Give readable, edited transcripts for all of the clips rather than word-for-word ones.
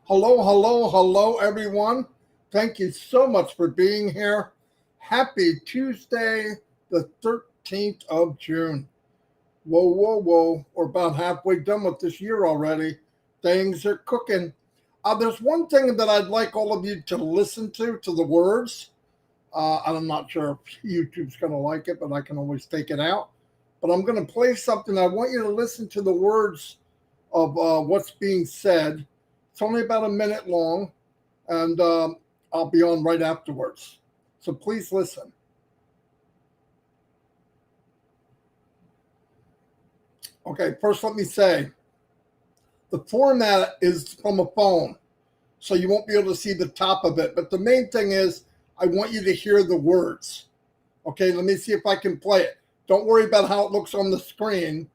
Hello, hello, hello, everyone. Thank you so much for being here. Happy Tuesday, the 13th of June. Whoa, whoa, whoa. We're about halfway done with this year already. Things are cooking. There's one thing that I'd like all of you to listen to the words. And I'm not sure if YouTube's going to like it, but I can always take it out. But I'm going to play something. I want you to listen to the words of what's being said. It's only about a minute long, and I'll be on right afterwards. So please listen. Okay, first let me say, the format is from a phone, so you won't be able to see the top of it. But the main thing is, I want you to hear the words. Okay, let me see if I can play it. Don't worry about how it looks on the screen.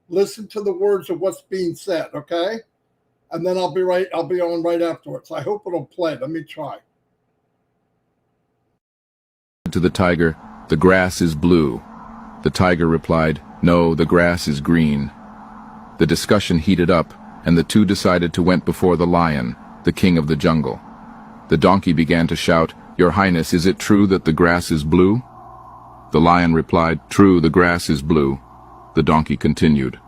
Listen to the words of what's being said, okay? And then I'll be on right afterwards. I hope it'll play. Let me try. To the tiger, "The grass is blue." The tiger replied, "No, the grass is green." The discussion heated up, and the two decided to went before the lion, the king of the jungle. The donkey began to shout, "Your Highness, is it true that the grass is blue?" The lion replied, "True, the grass is blue." The donkey continued,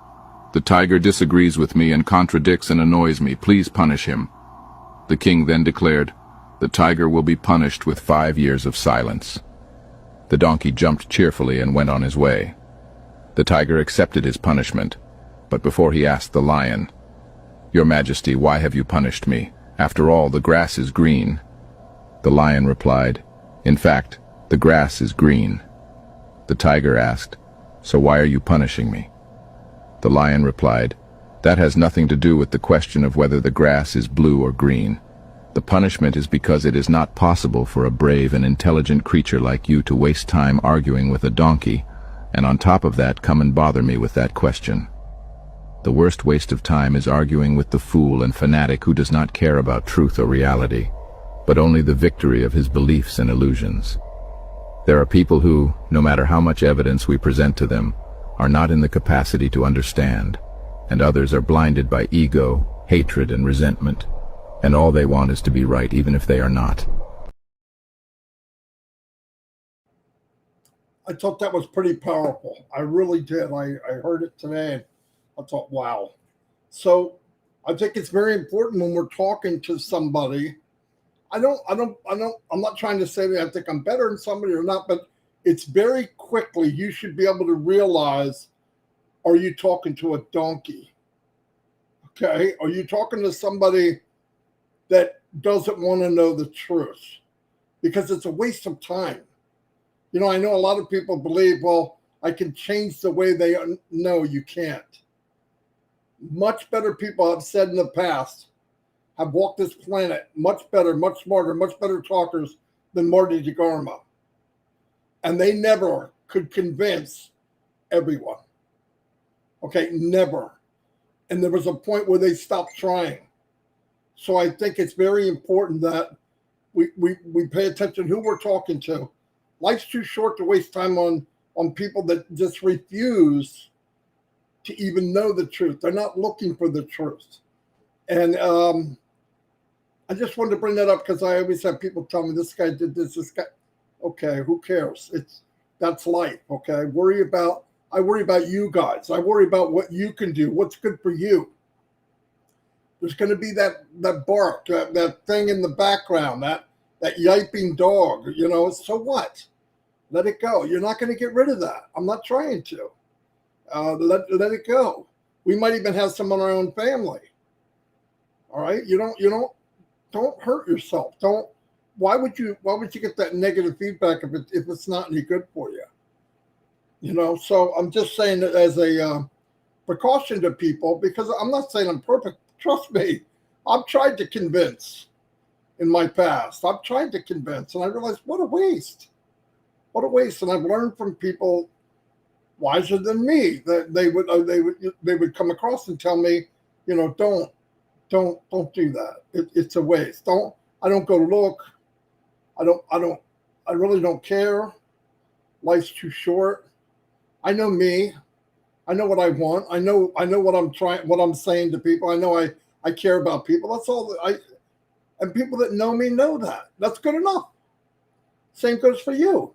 "The tiger disagrees with me and contradicts and annoys me. Please punish him." The king then declared, "The tiger will be punished with 5 years of silence." The donkey jumped cheerfully and went on his way. The tiger accepted his punishment, but before he asked the lion, "Your Majesty, why have you punished me? After all, the grass is green." The lion replied, "In fact, the grass is green." The tiger asked, "So why are you punishing me?" The lion replied, "That has nothing to do with the question of whether the grass is blue or green. The punishment is because it is not possible for a brave and intelligent creature like you to waste time arguing with a donkey, and on top of that come and bother me with that question. The worst waste of time is arguing with the fool and fanatic who does not care about truth or reality, but only the victory of his beliefs and illusions. There are people who, no matter how much evidence we present to them, are not in the capacity to understand, and others are blinded by ego, hatred, and resentment, and all they want is to be right, even if they are not." I thought that was pretty powerful. I really did. I heard it today, and I thought, wow. So I think it's very important when we're talking to somebody. I'm not trying to say that I think I'm better than somebody or not, but it's very quickly you should be able to realize, are you talking to a donkey? Okay? Are you talking to somebody that doesn't want to know the truth? Because it's a waste of time. You know, I know a lot of people believe, well, I can change the way they are. No, you can't. Much better people have said in the past, have walked this planet much better, much smarter, much better talkers than Marty Degarmo. And they never could convince everyone. Okay, never. And there was a point where they stopped trying. So I think it's very important that we pay attention to who we're talking to. Life's too short to waste time on people that just refuse to even know the truth. They're not looking for the truth. And I just wanted to bring that up because I always have people tell me this guy did this guy. Okay, who cares? That's life. Okay, I worry about you guys. I worry about what you can do, what's good for you. There's going to be that bark, that thing in the background, that yiping dog. You know, so what? Let it go. You're not going to get rid of that. I'm not trying to. Let it go. We might even have some in our own family. All right, you don't hurt yourself. Why would you get that negative feedback if it's not any good for you? You know, so I'm just saying that as a precaution to people, because I'm not saying I'm perfect. Trust me, I've tried to convince in my past. I've tried to convince, and I realized what a waste. What a waste. And I've learned from people wiser than me that they would come across and tell me, you know, don't do that. It's a waste. I don't go look. I really don't care. Life's too short. I know me. I know what I want. I know what I'm saying to people. I know I care about people. That's all. And people that know me know that. That's good enough. Same goes for you.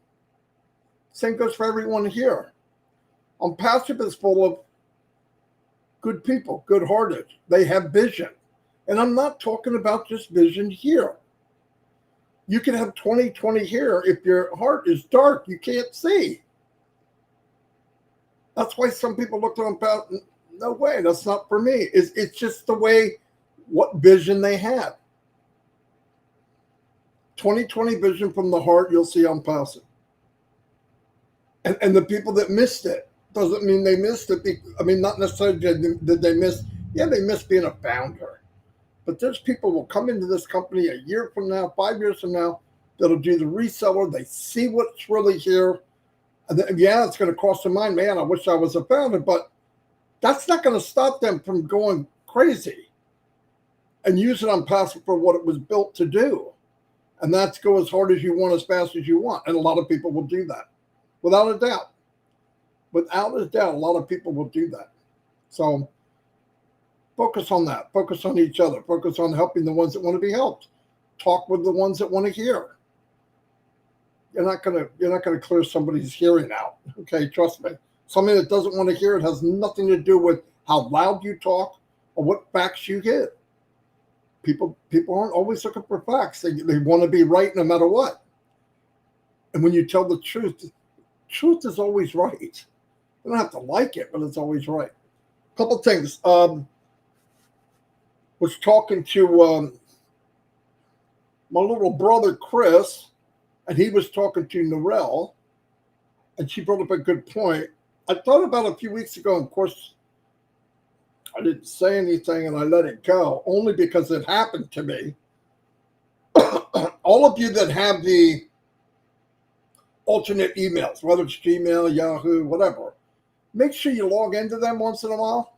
Same goes for everyone here. OnPassive is full of good people, good-hearted. They have vision. And I'm not talking about just vision here. You can have 20/20 here if your heart is dark. You can't see. That's why some people look at OnPassive, no way, that's not for me. It's just the way, what vision they have. 20/20 vision from the heart, you'll see OnPassive. And the people that missed it, doesn't mean they missed it. I mean, not necessarily did they miss, yeah, they missed being a founder. But there's people who will come into this company a year from now, 5 years from now, that'll do the reseller. They see what's really here. And then, yeah, it's going to cross their mind, man, I wish I was a founder, but that's not going to stop them from going crazy and using OnPassive for what it was built to do. And that's go as hard as you want, as fast as you want. And a lot of people will do that, without a doubt. Without a doubt, a lot of people will do that. So focus on that. Focus on each other. Focus on helping the ones that want to be helped. Talk with the ones that want to hear. You're not gonna clear somebody's hearing out. Okay, trust me. Somebody that doesn't want to hear it has nothing to do with how loud you talk or what facts you give. People aren't always looking for facts. They want to be right no matter what. And when you tell the truth is always right. You don't have to like it, but it's always right. A couple things. Was talking to my little brother Chris, and he was talking to Narelle, and she brought up a good point. I thought about a few weeks ago, and of course, I didn't say anything and I let it go, only because it happened to me. All of you that have the alternate emails, whether it's Gmail, Yahoo, whatever, make sure you log into them once in a while.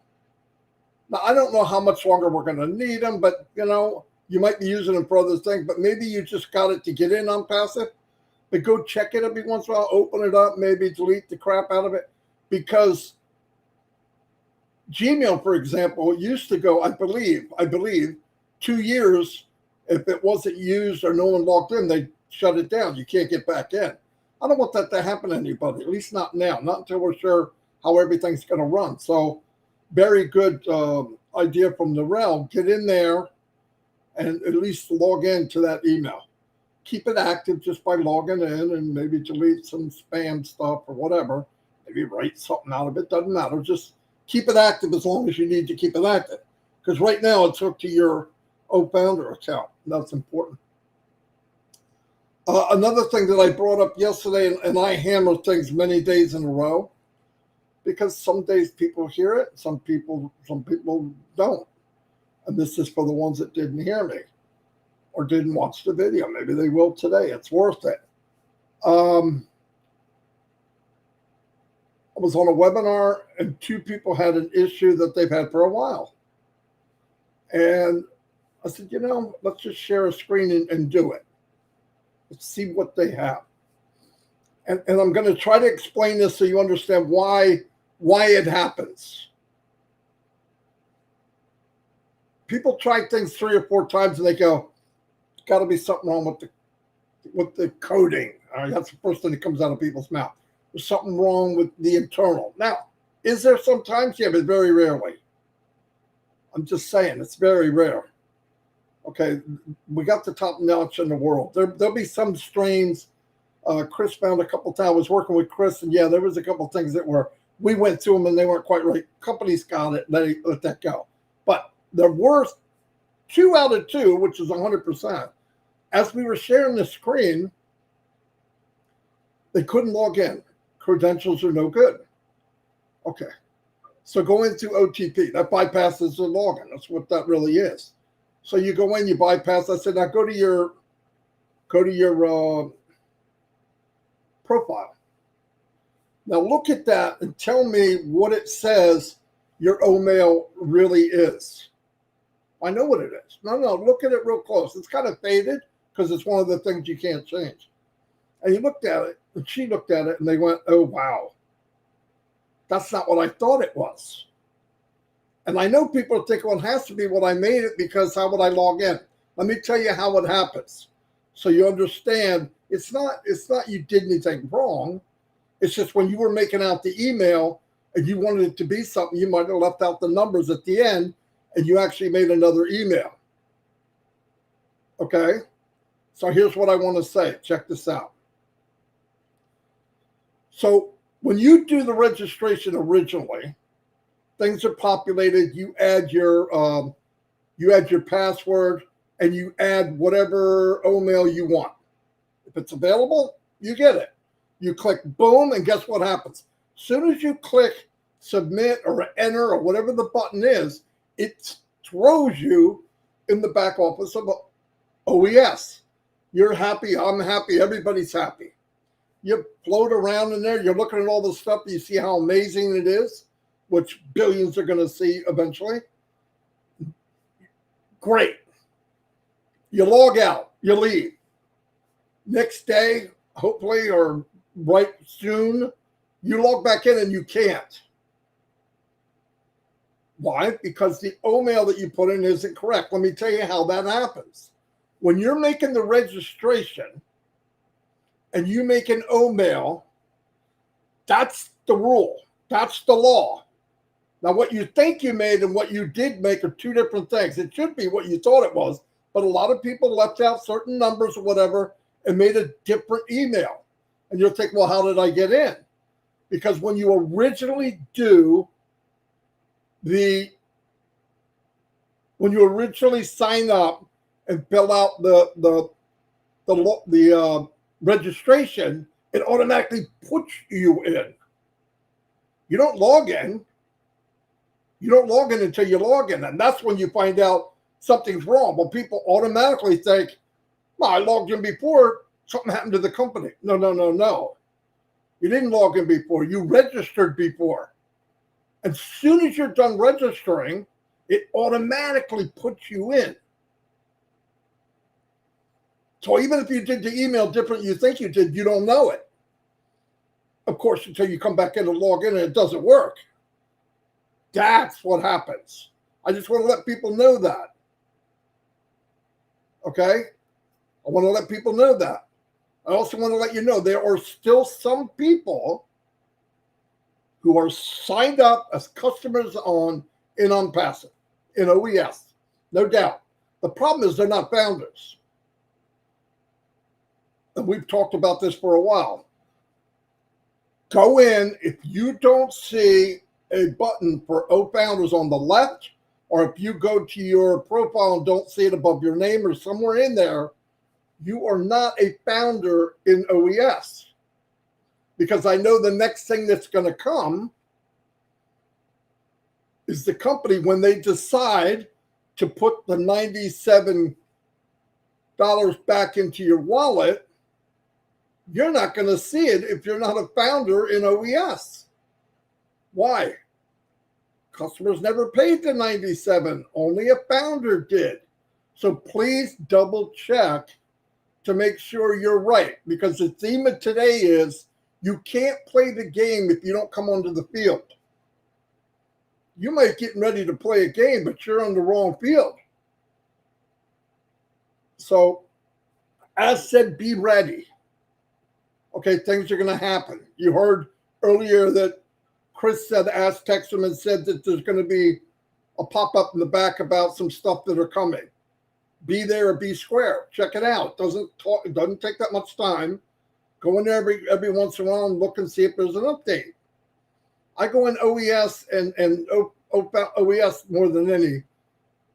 Now, I don't know how much longer we're going to need them, but, you might be using them for other things, but maybe you just got it to get in OnPassive. But go check it every once in a while, open it up, maybe delete the crap out of it. Because Gmail, for example, used to go, I believe, 2 years. If it wasn't used or no one logged in, they shut it down. You can't get back in. I don't want that to happen to anybody, at least not now, not until we're sure how everything's going to run. So very good idea from Narelle. Get in there and at least log into that email. Keep it active just by logging in and maybe delete some spam stuff or whatever. Maybe write something out of it. Doesn't matter. Just keep it active as long as you need to keep it active. Because right now it's hooked to your founder account. That's important. Another thing that I brought up yesterday, and I hammer things many days in a row, because some days people hear it, some people don't. And this is for the ones that didn't hear me or didn't watch the video. Maybe they will today. It's worth it. I was on a webinar and 2 people had an issue that they've had for a while. And I said, let's just share a screen and do it. Let's see what they have. And I'm going to try to explain this so you understand why it happens. People try things 3 or 4 times and they go, got to be something wrong with the coding. All right, that's the first thing that comes out of people's mouth. There's something wrong with the internal. Now, is there sometimes? Yeah, but very rarely. I'm just saying, it's very rare. Okay, we got the top notch in the world. There'll be some strains. Chris found a couple times. I was working with Chris, and yeah, there was a couple things that we went through them and they weren't quite right. Companies got it, let that go. But the worst 2 out of 2, which is 100%, as we were sharing the screen, they couldn't log in. Credentials are no good. Okay, so go into OTP. That bypasses the login. That's what that really is. So you go in, you bypass. I said, now go to your profile. Now look at that and tell me what it says your OMail really is. I know what it is. No, look at it real close. It's kind of faded because it's one of the things you can't change. And he looked at it, and she looked at it, and they went, oh, wow. That's not what I thought it was. And I know people are thinking, well, it has to be what I made it because how would I log in? Let me tell you how it happens, so you understand. It's not you did anything wrong. It's just when you were making out the email and you wanted it to be something, you might have left out the numbers at the end, and you actually made another email. Okay? So here's what I want to say. Check this out. So when you do the registration originally, things are populated. You add your password, and you add whatever email you want. If it's available, you get it. You click boom, and guess what happens? As soon as you click submit or enter or whatever the button is, it throws you in the back office of OES. You're happy, I'm happy, everybody's happy. You float around in there, you're looking at all the stuff, you see how amazing it is, which billions are going to see eventually. Great. You log out, you leave. Next day, hopefully, or right soon, you log back in and you can't. Why? Because the email that you put in isn't correct. Let me tell you how that happens. When you're making the registration and you make an email, that's the rule. That's the law. Now, what you think you made and what you did make are two different things. It should be what you thought it was, but a lot of people left out certain numbers or whatever and made a different email. And you'll think, well, how did I get in? Because when you originally sign up and fill out the registration, it automatically puts you in. You don't log in. You don't log in until you log in, and that's when you find out something's wrong. Well, people automatically think, well, I logged in before, something happened to the company. No. You didn't log in before. You registered before. As soon as you're done registering, it automatically puts you in. So even if you did the email different you think you did, you don't know it. Of course, until you come back in and log in and it doesn't work. That's what happens. I just want to let people know that. Okay? I want to let people know that. I also want to let you know there are still some people who are signed up as customers in OnPassive, in OES. No doubt. The problem is they're not founders. And we've talked about this for a while. Go in, if you don't see a button for founders on the left, or if you go to your profile and don't see it above your name or somewhere in there, you are not a founder in OES. Because I know the next thing that's going to come is the company, when they decide to put the $97 back into your wallet, you're not going to see it if you're not a founder in OES. Why? Customers never paid the $97. Only a founder did. So please double check to make sure you're right, because the theme of today is you can't play the game if you don't come onto the field. You might get ready to play a game, but you're on the wrong field. So, as said, be ready. Okay, things are going to happen. You heard earlier that Chris said, asked Texam and said that there's going to be a pop-up in the back about some stuff that are coming. Be there or be square. Check it out. It doesn't take that much time. Go in there every once in a while and look and see if there's an update. I go in OES and OES more than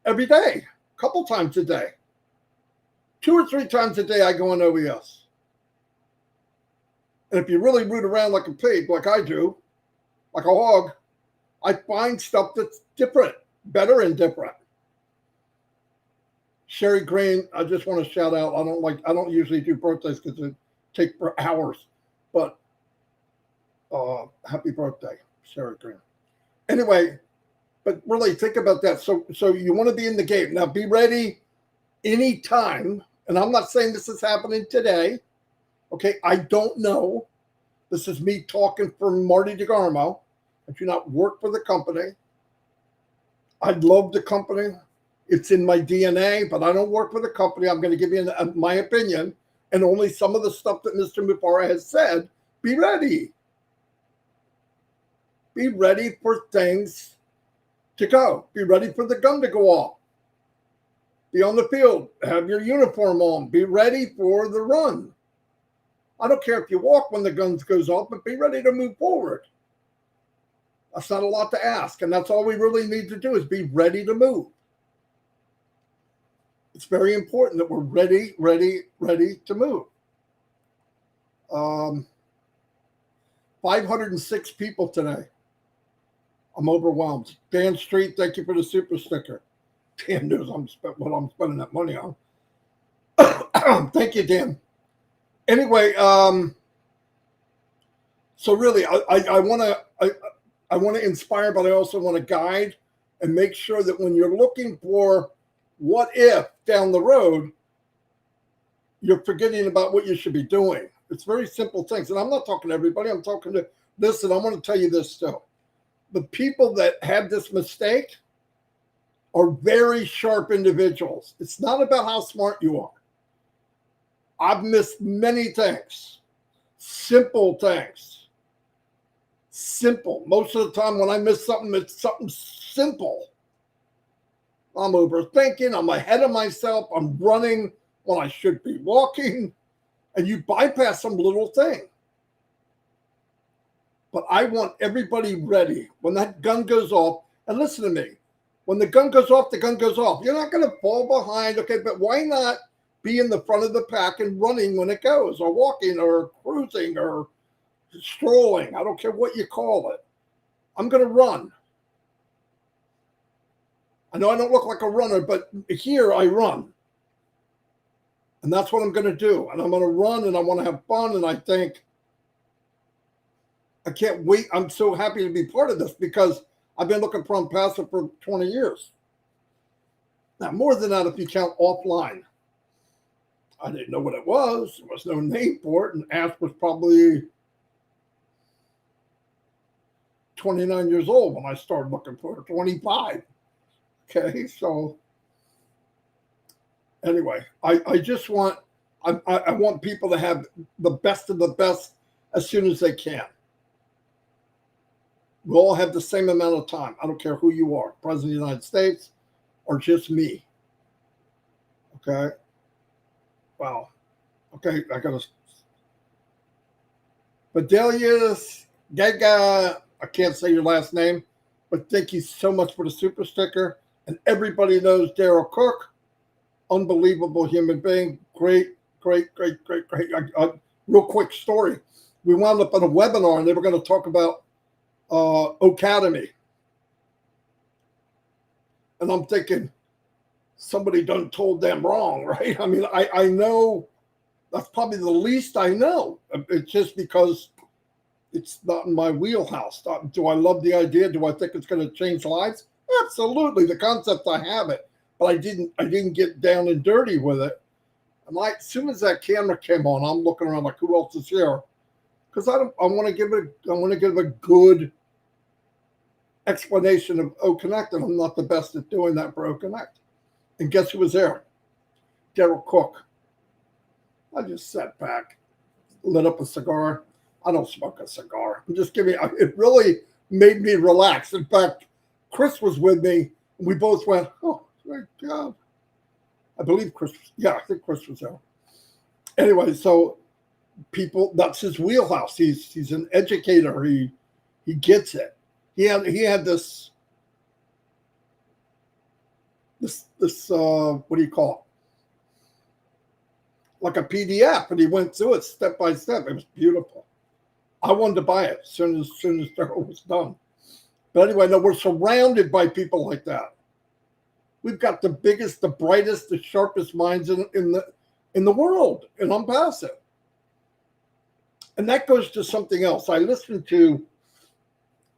every day, a couple times a day. 2 or 3 times a day I go in OES. And if you really root around like a pig, like I do, like a hog, I find stuff that's different, better and different. Sherry Green, I just want to shout out. I don't usually do birthdays because it takes for hours, but happy birthday, Sherry Green. Anyway, but really think about that. So you want to be in the game. Now be ready anytime. And I'm not saying this is happening today. Okay, I don't know. This is me talking for Marty Degarmo. I do not work for the company. I love the company. It's in my DNA, but I don't work for the company. I'm going to give you my opinion and only some of the stuff that Mr. Mufara has said. Be ready. Be ready for things to go. Be ready for the gun to go off. Be on the field. Have your uniform on. Be ready for the run. I don't care if you walk when the gun goes off, but be ready to move forward. That's not a lot to ask. And that's all we really need to do is be ready to move. It's very important that we're ready to move. 506 people today. I'm overwhelmed. Dan Street, thank you for the super sticker. Dan knows what I'm spending that money on. Thank you, Dan. Anyway, so really, I want to inspire, but I also want to guide and make sure that when you're looking for what if down the road, you're forgetting about what you should be doing. It's very simple things. And I'm not talking to everybody. I'm talking to this, and I want to tell you this still. The people that have this mistake are very sharp individuals. It's not about how smart you are. I've missed many things, simple things. Simple. Most of the time when I miss something, it's something simple. I'm overthinking. I'm ahead of myself. I'm running when I should be walking. And you bypass some little thing. But I want everybody ready when that gun goes off. And listen to me. When the gun goes off, the gun goes off. You're not going to fall behind. Okay, but why not be in the front of the pack and running when it goes, or walking, or cruising, or strolling? I don't care what you call it. I'm going to run. I know I don't look like a runner, but here I run. And that's what I'm going to do. And I'm going to run, and I want to have fun. And I think, I can't wait. I'm so happy to be part of this because I've been looking for OnPassive for 20 years. Now, more than that if you count offline. I didn't know what it was. There was no name for it. And Ash was probably 29 years old when I started looking for it, 25. Okay, so anyway, I just want, I want people to have the best of the best as soon as they can. We all have the same amount of time. I don't care who you are, President of the United States or just me. Okay. Wow. Okay, I got to. Bedelius, Gaga, I can't say your last name, but thank you so much for the super sticker. And everybody knows Daryl Cook, unbelievable human being. Great. Real quick story. We wound up on a webinar and they were going to talk about Academy. And I'm thinking, somebody done told them wrong, right? I mean, I know that's probably the least I know. It's just because it's not in my wheelhouse. Do I love the idea? Do I think it's going to change lives? Absolutely. The concept, I have it, but I didn't get down and dirty with it. And as soon as that camera came on, I'm looking around like, who else is here? Because I want to give a good explanation of OConnect, and I'm not the best at doing that for OConnect. And guess who was there? Daryl Cook. I just sat back, lit up a cigar. I don't smoke a cigar. I'm just giving. It really made me relax. In fact, Chris was with me. And we both went, oh, my God. I believe Chris. Yeah, I think Chris was there. Anyway, so people, that's his wheelhouse. He's an educator. He gets it. He had this what do you call it? Like a PDF, and he went through it step by step. It was beautiful. I wanted to buy it as soon as Daryl was done. But anyway, no, we're surrounded by people like that. We've got the biggest, the brightest, the sharpest minds in the world in OnPassive. And that goes to something else. I listened to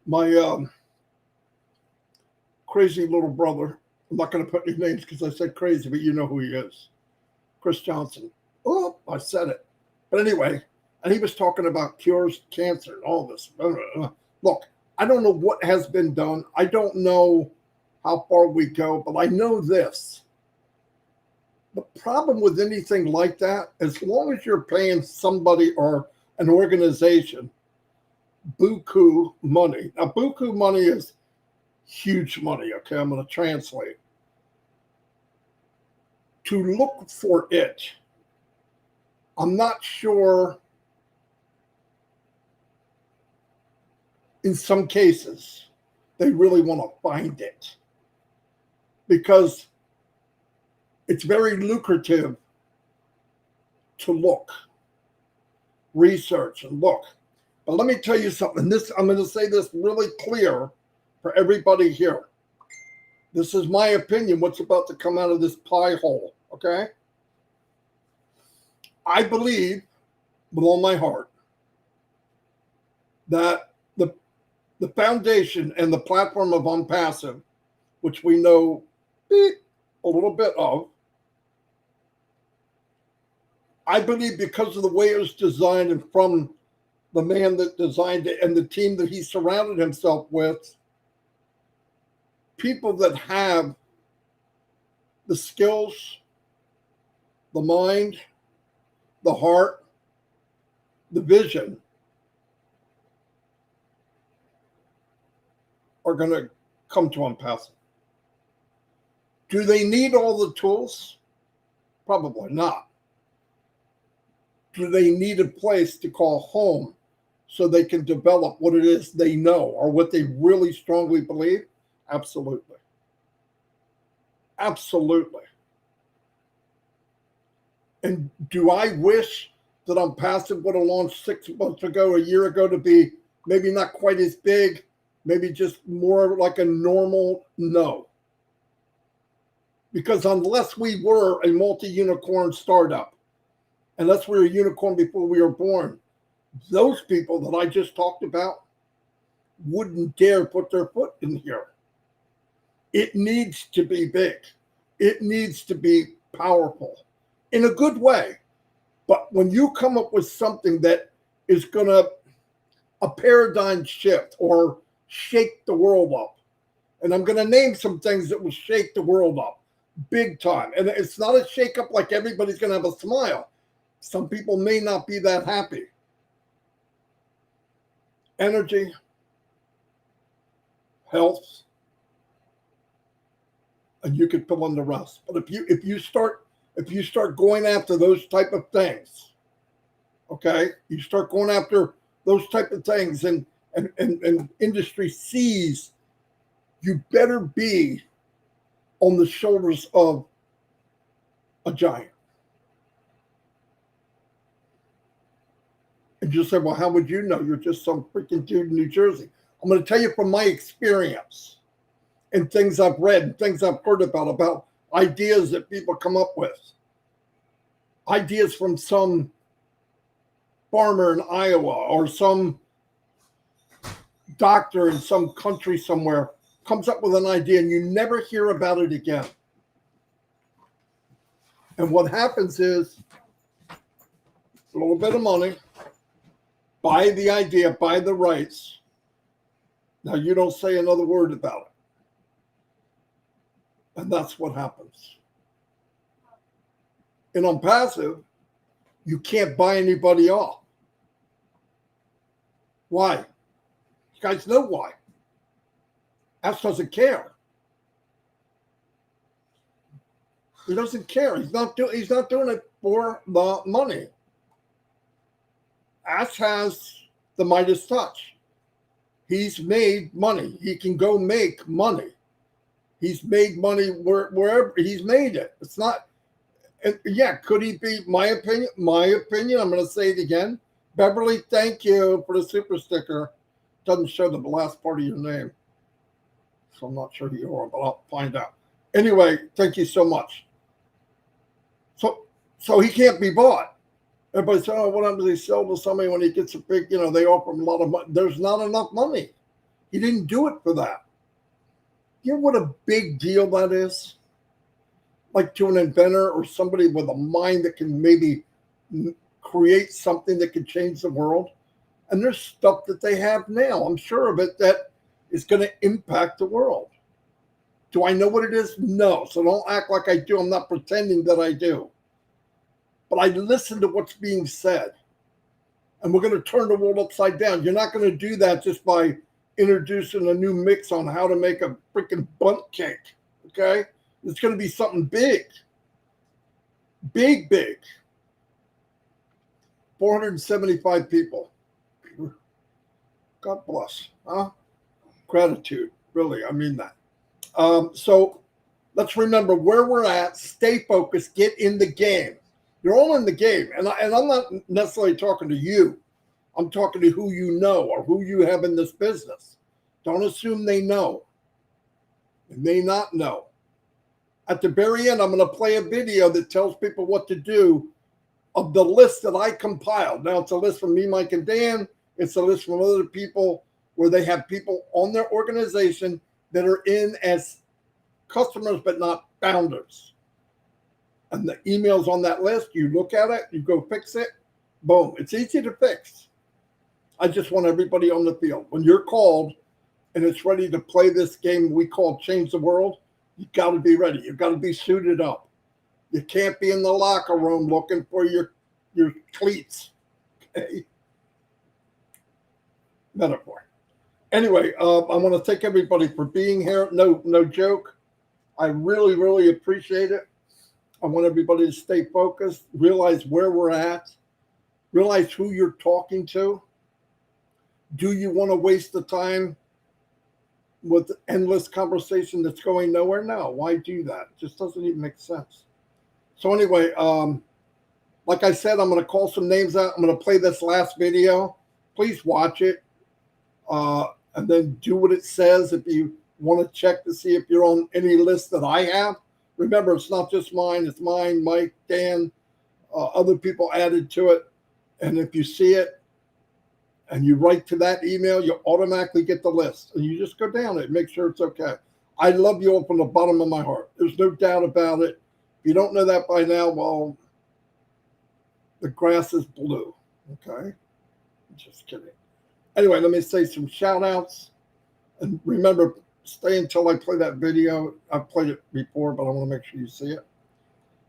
my crazy little brother. I'm not going to put any names because I said crazy, but you know who he is. Chris Johnson. Oh, I said it. But anyway, and he was talking about cures cancer and all this. Look, I don't know what has been done. I don't know how far we go, but I know this. The problem with anything like that, as long as you're paying somebody or an organization buku money. Now, buku money is huge money, okay? I'm going to translate. To look for it, I'm not sure in some cases they really want to find it, because it's very lucrative to look, research, and look. But let me tell you something. I'm going to say this really clear for everybody here. This is my opinion, what's about to come out of this pie hole, okay? I believe with all my heart that the foundation and the platform of OnPassive, which we know a little bit of, I believe because of the way it was designed and from the man that designed it and the team that he surrounded himself with, people that have the skills, the mind, the heart, the vision are going to come to OnPassive. Do they need all the tools? Probably not. Do they need a place to call home so they can develop what it is they know or what they really strongly believe? Absolutely. Absolutely. And do I wish that OnPassive would have launched 6 months ago, a year ago, to be maybe not quite as big, maybe just more like a normal? No. Because unless we were a multi-unicorn startup, unless we were a unicorn before we were born, those people that I just talked about wouldn't dare put their foot in here. It needs to be big. It needs to be powerful in a good way. But when you come up with something that is going to a paradigm shift or shake the world up, and I'm going to name some things that will shake the world up big time. And it's not a shake up like everybody's going to have a smile. Some people may not be that happy. Energy, health, and you could fill in the rest. But if you start going after those type of things, okay, you start going after those type of things, and industry sees, you better be on the shoulders of a giant. And you say, well, how would you know? You're just some freaking dude in New Jersey. I'm going to tell you from my experience and things I've read and things I've heard about ideas that people come up with. Ideas from some farmer in Iowa or some doctor in some country somewhere comes up with an idea and you never hear about it again. And what happens is a little bit of money, buy the idea, buy the rights. Now you don't say another word about it. And that's what happens. And OnPassive, you can't buy anybody off. Why? You guys know why. Ash doesn't care. He doesn't care. He's not doing it for the money. Ash has the Midas touch. He's made money. He can go make money. He's made money wherever he's made it. It's not, and yeah, could he be, my opinion, I'm going to say it again. Beverly, thank you for the super sticker. Doesn't show the last part of your name. So I'm not sure who you are, but I'll find out. Anyway, thank you so much. So he can't be bought. Everybody said, oh, what happens if he sell to somebody when he gets a big, they offer him a lot of money. There's not enough money. He didn't do it for that. You know what a big deal that is? Like to an inventor or somebody with a mind that can maybe create something that could change the world. And there's stuff that they have now, I'm sure of it, that is going to impact the world. Do I know what it is? No. So don't act like I do. I'm not pretending that I do. But I listen to what's being said. And we're going to turn the world upside down. You're not going to do that just by introducing a new mix on how to make a freaking bundt cake. Okay? It's going to be something big. Big, big. 475 people. God bless. Huh? Gratitude. Really, I mean that. So let's remember where we're at. Stay focused. Get in the game. You're all in the game. And I'm not necessarily talking to you. I'm talking to who you know or who you have in this business. Don't assume they know. They may not know. At the very end, I'm going to play a video that tells people what to do of the list that I compiled. Now, it's a list from me, Mike, and Dan. It's a list from other people where they have people on their organization that are in as customers but not founders. And the email's on that list. You look at it, you go fix it. Boom. It's easy to fix. I just want everybody on the field. When you're called and it's ready to play this game we call Change the World, you got to be ready. You've got to be suited up. You can't be in the locker room looking for your cleats. Okay? Metaphor. Anyway, I want to thank everybody for being here. No joke. I really, really appreciate it. I want everybody to stay focused, realize where we're at, realize who you're talking to. Do you want to waste the time with endless conversation that's going nowhere? No. Why do that? It just doesn't even make sense. So anyway, like I said, I'm going to call some names out. I'm going to play this last video. Please watch it. And then do what it says if you want to check to see if you're on any list that I have. Remember, it's not just mine. It's mine, Mike, Dan, other people added to it. And if you see it and you write to that email, you automatically get the list. And you just go down it and make sure it's okay. I love you all from the bottom of my heart. There's no doubt about it. If you don't know that by now, well, the grass is blue. Okay? Just kidding. Anyway, let me say some shout outs. And remember, stay until I play that video. I've played it before, but I want to make sure you see it.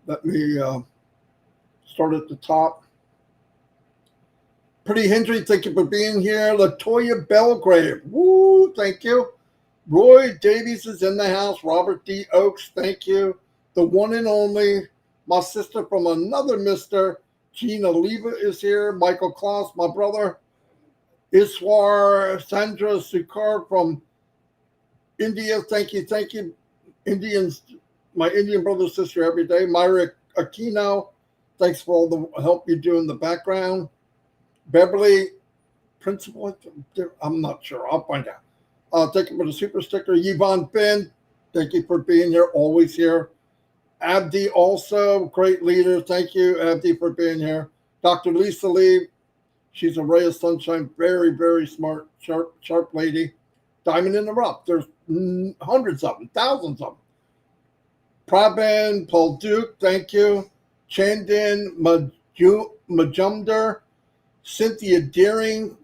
Let me start at the top. Pretty Hendry, thank you for being here. Latoya Belgrave, woo, thank you. Roy Davies is in the house. Robert D. Oakes, thank you. The one and only, my sister from another mister, Gina Leva is here. Michael Klaus, my brother. Iswar Sandra Sukar from India, thank you. Indians, my Indian brother, sister every day. Myra Aquino, thanks for all the help you do in the background. Beverly, principal, I'm not sure. I'll find out. Thank you for the super sticker. Yvonne Finn, thank you for being here, always here. Abdi also, great leader. Thank you, Abdi, for being here. Dr. Lisa Lee, she's a ray of sunshine, very, very smart, sharp lady. Diamond in the rough. There's hundreds of them, thousands of them. Prabin, Paul Duke, thank you. Chandin Majumdar, Cynthia Deering,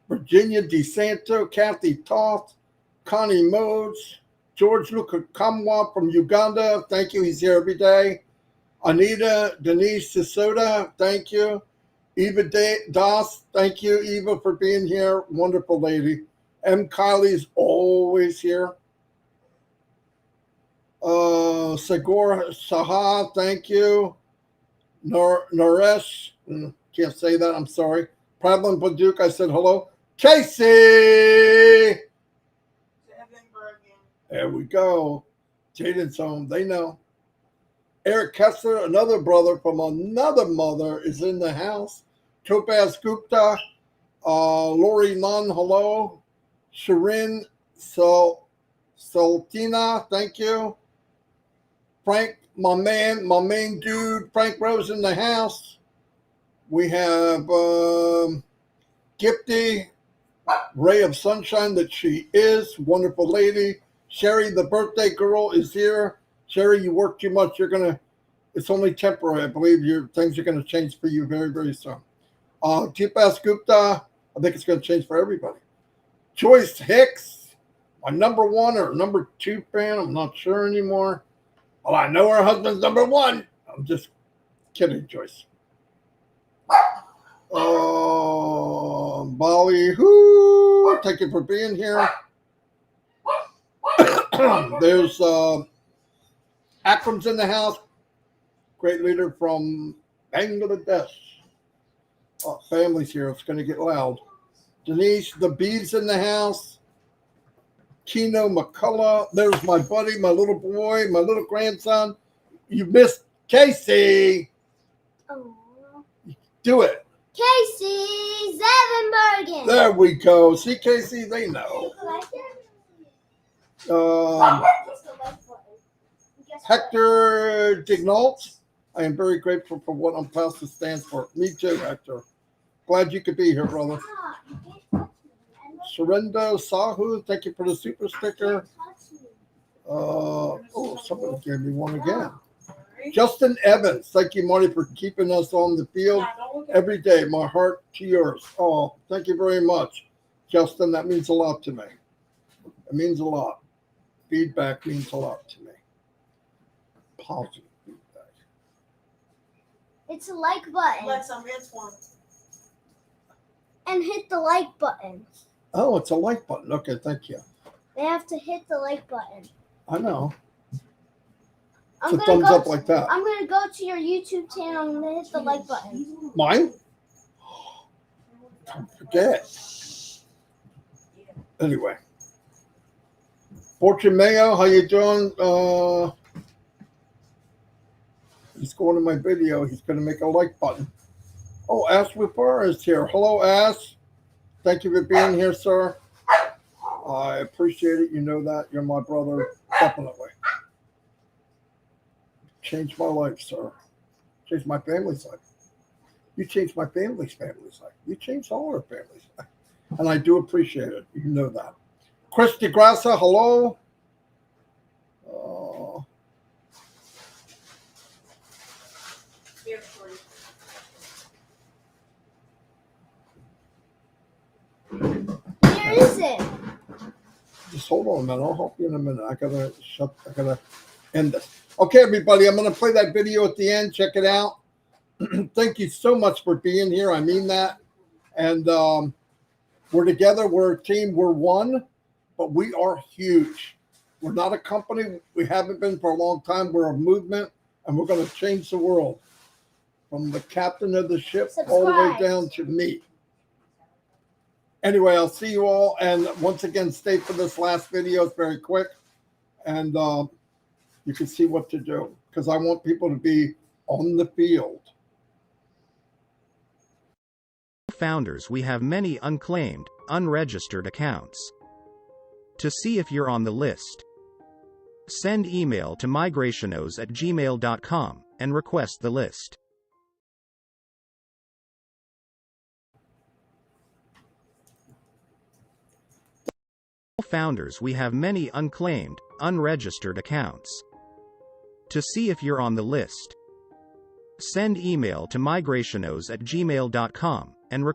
Virginia DeSanto, Kathy Toth, Connie Modes, George Luca Kamwa from Uganda, thank you, he's here every day. Anita Denise Sisoda, thank you. Eva Das, thank you, Eva, for being here. Wonderful lady. M. Kylie's always here. Sagor Saha, thank you. Naresh, can't say that, I'm sorry. Prablan Paduk, I said hello. Casey! There we go. Jaden's home, they know. Eric Kessler, another brother from another mother, is in the house. Topaz Gupta, Lori Nunn, hello. Shirin Saltina, thank you. Frank, my main dude, Frank Rose in the house. We have Gipty, ray of sunshine that she is, wonderful lady. Sherry, the birthday girl, is here. Sherry, you work too much. It's only temporary. I believe things are going to change for you very, very soon. Tipas Gupta, I think it's going to change for everybody. Joyce Hicks, my number 1 or number 2 fan. I'm not sure anymore. Well, I know her husband's number 1. I'm just kidding, Joyce. Bali, whoo, thank you for being here. There's Akram's in the house. Great leader from Bangladesh. Oh, family's here. It's going to get loud. Denise, the bees in the house. Kino McCullough. There's my buddy, my little boy, my little grandson. You missed Casey. Oh. Do it. Casey Zevenbergen. There we go. See, Casey, they know. Hector Dignault. I am very grateful for what OnPassive stands for. Me too, Hector. Glad you could be here, brother. Surrender Sahu, thank you for the super sticker. Somebody gave me one again. Justin Evans, thank you, Marty, for keeping us on the field every day. My heart to yours. Oh, thank you very much, Justin. That means a lot to me. It means a lot. Feedback means a lot to me. Positive feedback. It's a like button. Let's it's one. And hit the like button. Oh, it's a like button. Okay, thank you. They have to hit the like button. I know. I'm It's a gonna thumbs go up like that. I'm gonna go to your YouTube channel and hit the like button. Mine? Don't forget. Anyway. Fortune Mayo, how you doing? He's going to my video. He's going to make a like button. Oh, Ash Whipper is here. Hello, Ash. Thank you for being here, sir. I appreciate it. You know that. You're my brother. Definitely. Changed my life, sir. Changed my family's life. You changed my family's life. You changed all our families' life. And I do appreciate it. You know that. Chris DeGrassa, hello. Where is it? Just hold on a minute. I'll help you in a minute. I gotta end this. Okay, everybody, I'm gonna play that video at the end. Check it out. Thank you so much for being here. I mean that. And we're together. We're a team. We're one, but we are huge. We're not a company. We haven't been for a long time. We're a movement, and we're going to change the world from the captain of the ship all the way down to me. Anyway, I'll see you all. And once again, stay for this last video. It's very quick. And you can see what to do because I want people to be on the field. Founders, we have many unclaimed, unregistered accounts. To see if you're on the list, send email to migrationos@gmail.com and request the list. Founders, we have many unclaimed, unregistered accounts. To see if you're on the list, send email to migrationos@gmail.com